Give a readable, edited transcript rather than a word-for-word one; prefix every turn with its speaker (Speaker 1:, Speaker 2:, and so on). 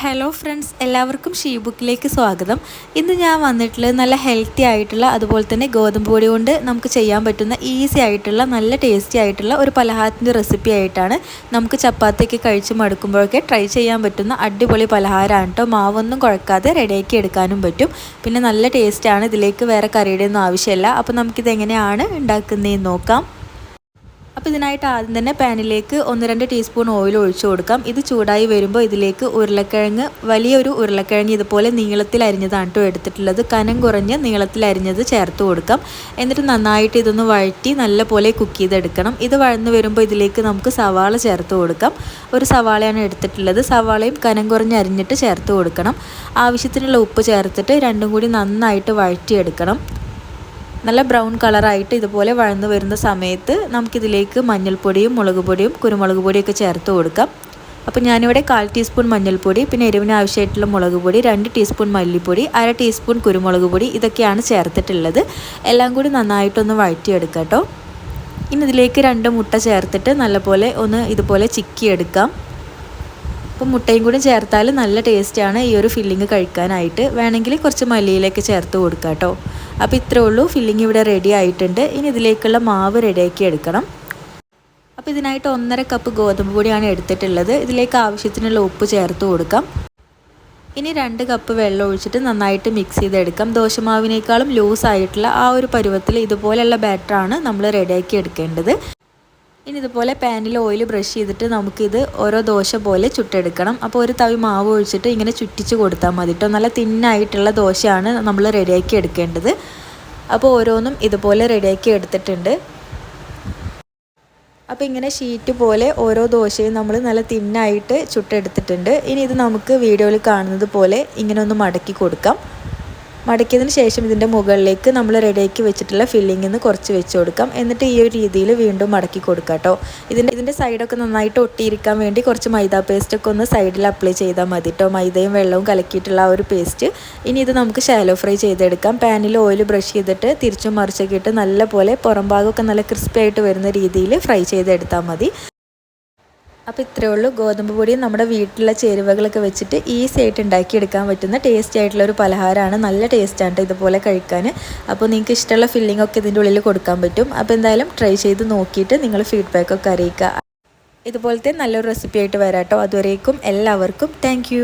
Speaker 1: Hello friends, എല്ലാവർക്കും ഷീബുക്കിലേക്ക് സ്വാഗതം. ഇന്ന് ഞാൻ വന്നിട്ടുള്ളത് നല്ല ഹെൽത്തി ആയിട്ടുള്ള, അതുപോലെ തന്നെ ഗോതമ്പ് പൊടി കൊണ്ട് നമുക്ക് ചെയ്യാൻ പറ്റുന്ന ഈസി ആയിട്ടുള്ള നല്ല ടേസ്റ്റി ആയിട്ടുള്ള ഒരു പലഹാരത്തിൻ്റെ റെസിപ്പി ആയിട്ടാണ്. നമുക്ക് ചപ്പാത്തിയൊക്കെ കഴിച്ച് മടുക്കുമ്പോഴൊക്കെ ട്രൈ ചെയ്യാൻ പറ്റുന്ന അടിപൊളി പലഹാരമാണ് കേട്ടോ. മാവൊന്നും കുഴക്കാതെ റെഡിയാക്കി എടുക്കാനും പറ്റും. പിന്നെ നല്ല ടേസ്റ്റാണ്. ഇതിലേക്ക് വേറെ കറിയുടെ ഒന്നും ആവശ്യമില്ല. അപ്പോൾ നമുക്കിതെങ്ങനെയാണ് ഉണ്ടാക്കുന്നതെന്ന് നോക്കാം. അപ്പോൾ ഇതിനായിട്ട് ആദ്യം തന്നെ പാനിലേക്ക് 1-2 ടീസ്പൂൺ ഓയിൽ ഒഴിച്ചു കൊടുക്കാം. ഇത് ചൂടായി വരുമ്പോൾ ഇതിലേക്ക് വലിയൊരു ഉരുളക്കിഴങ്ങ് ഇതുപോലെ നീളത്തിൽ അരിഞ്ഞതാണ് കേട്ടോ എടുത്തിട്ടുള്ളത്. കനം കുറഞ്ഞ് നീളത്തിൽ അരിഞ്ഞത് ചേർത്ത് കൊടുക്കാം. എന്നിട്ട് നന്നായിട്ട് ഇതൊന്ന് വഴറ്റി നല്ലപോലെ കുക്ക് ചെയ്തെടുക്കണം. ഇത് വഴന്ന് വരുമ്പോൾ ഇതിലേക്ക് നമുക്ക് സവാള ചേർത്ത് കൊടുക്കാം. ഒരു സവാളയാണ് എടുത്തിട്ടുള്ളത്. സവാളയും കനം കുറഞ്ഞ് അരിഞ്ഞിട്ട് ചേർത്ത് കൊടുക്കണം. ആവശ്യത്തിനുള്ള ഉപ്പ് ചേർത്തിട്ട് രണ്ടും കൂടി നന്നായിട്ട് വഴറ്റിയെടുക്കണം. നല്ല ബ്രൗൺ കളറായിട്ട് ഇതുപോലെ വഴന്നു വരുന്ന സമയത്ത് നമുക്കിതിലേക്ക് മഞ്ഞൾപ്പൊടിയും മുളക് പൊടിയും കുരുമുളക് പൊടിയൊക്കെ ചേർത്ത് കൊടുക്കാം. അപ്പോൾ ഞാനിവിടെ 1/4 ടീസ്പൂൺ മഞ്ഞൾപ്പൊടി, പിന്നെ എരിവിന് ആവശ്യമായിട്ടുള്ള മുളക് പൊടി, 2 ടീസ്പൂൺ മല്ലിപ്പൊടി, 1/2 ടീസ്പൂൺ കുരുമുളക് പൊടി, ഇതൊക്കെയാണ് ചേർത്തിട്ടുള്ളത്. എല്ലാം കൂടി നന്നായിട്ടൊന്ന് വഴറ്റിയെടുക്കാം കേട്ടോ. ഇനി ഇതിലേക്ക് 2 മുട്ട ചേർത്തിട്ട് നല്ലപോലെ ഒന്ന് ഇതുപോലെ ചിക്കിയെടുക്കാം. അപ്പോൾ മുട്ടയും കൂടി ചേർത്താൽ നല്ല ടേസ്റ്റാണ് ഈ ഒരു ഫില്ലിങ് കഴിക്കാനായിട്ട്. വേണമെങ്കിൽ കുറച്ച് മല്ലിയിലേക്ക് ചേർത്ത് കൊടുക്കാം കേട്ടോ. അപ്പോൾ ഇത്രേ ഉള്ളൂ, ഫില്ലിങ് ഇവിടെ റെഡി ആയിട്ടുണ്ട്. ഇനി ഇതിലേക്കുള്ള മാവ് റെഡിയാക്കി എടുക്കണം. അപ്പോൾ ഇതിനായിട്ട് 1.5 കപ്പ് ഗോതമ്പ് പൊടിയാണ് എടുത്തിട്ടുള്ളത്. ഇതിലേക്ക് ആവശ്യത്തിനുള്ള ഉപ്പ് ചേർത്ത് കൊടുക്കാം. ഇനി 2 കപ്പ് വെള്ളം ഒഴിച്ചിട്ട് നന്നായിട്ട് മിക്സ് ചെയ്തെടുക്കാം. ദോശമാവിനേക്കാളും ലൂസായിട്ടുള്ള ആ ഒരു പരുവത്തിൽ ഇതുപോലെയുള്ള ബാറ്ററാണ് നമ്മൾ റെഡിയാക്കി എടുക്കേണ്ടത്. ഇനി ഇതുപോലെ പാനിൽ ഓയിൽ ബ്രഷ് ചെയ്തിട്ട് നമുക്കിത് ഓരോ ദോശ പോലെ ചുട്ടെടുക്കണം. അപ്പോൾ ഒരു തവി മാവ് ഒഴിച്ചിട്ട് ഇങ്ങനെ ചുറ്റിച്ച് കൊടുത്താൽ മതി കേട്ടോ. നല്ല തിന്നായിട്ടുള്ള ദോശയാണ് നമ്മൾ റെഡിയാക്കി എടുക്കേണ്ടത്. അപ്പോൾ ഓരോന്നും ഇതുപോലെ റെഡിയാക്കി എടുത്തിട്ടുണ്ട്. അപ്പോൾ ഇങ്ങനെ ഷീറ്റ് പോലെ ഓരോ ദോശയും നമ്മൾ നല്ല തിന്നായിട്ട് ചുട്ടെടുത്തിട്ടുണ്ട്. ഇനി ഇത് നമുക്ക് വീഡിയോയിൽ കാണുന്നത് പോലെ ഇങ്ങനെ ഒന്ന് മടക്കി കൊടുക്കാം. മടക്കിയതിന് ശേഷം ഇതിൻ്റെ മുകളിലേക്ക് നമ്മൾ റെഡിയാക്കി വെച്ചിട്ടുള്ള ഫില്ലിങ്ങിൽ നിന്ന് കുറച്ച് വെച്ച് കൊടുക്കാം. എന്നിട്ട് ഈ ഒരു രീതിയിൽ വീണ്ടും മടക്കി കൊടുക്കാം കേട്ടോ. ഇതിൻ്റെ സൈഡൊക്കെ നന്നായിട്ട് ഒട്ടിയിരിക്കാൻ വേണ്ടി കുറച്ച് മൈദ പേസ്റ്റൊക്കെ ഒന്ന് സൈഡിൽ അപ്ലൈ ചെയ്താൽ മതി കേട്ടോ. മൈദയും വെള്ളവും കലക്കിയിട്ടുള്ള ആ ഒരു പേസ്റ്റ്. ഇനി ഇത് നമുക്ക് ഷാലോ ഫ്രൈ ചെയ്തെടുക്കാം. പാനിൽ ഓയിൽ ബ്രഷ് ചെയ്തിട്ട് തിരിച്ചും മറിച്ചൊക്കെ ഇട്ട് നല്ലപോലെ പുറം ഭാഗമൊക്കെ നല്ല ക്രിസ്പി ആയിട്ട് വരുന്ന രീതിയിൽ ഫ്രൈ ചെയ്തെടുത്താൽ മതി. അപ്പോൾ ഇത്രയേ ഉള്ളൂ. ഗോതമ്പ് പൊടിയും നമ്മുടെ വീട്ടിലുള്ള ചേരുവകളൊക്കെ വെച്ചിട്ട് ഈസി ആയിട്ട് ഉണ്ടാക്കിയെടുക്കാൻ പറ്റുന്ന ടേസ്റ്റി ആയിട്ടുള്ള ഒരു പലഹാരമാണ്. നല്ല ടേസ്റ്റാണ് ഇതുപോലെ കഴിക്കാൻ. അപ്പോൾ നിങ്ങൾക്ക് ഇഷ്ടമുള്ള ഫില്ലിംഗ് ഒക്കെ ഇതിൻ്റെ ഉള്ളിൽ കൊടുക്കാൻ പറ്റും. അപ്പോൾ എന്തായാലും ട്രൈ ചെയ്ത് നോക്കിയിട്ട് നിങ്ങൾ ഫീഡ്ബാക്കൊക്കെ അറിയിക്കുക. ഇതുപോലത്തെ നല്ലൊരു റെസിപ്പി ആയിട്ട് വരാം കേട്ടോ. അതുവരേക്കും എല്ലാവർക്കും താങ്ക്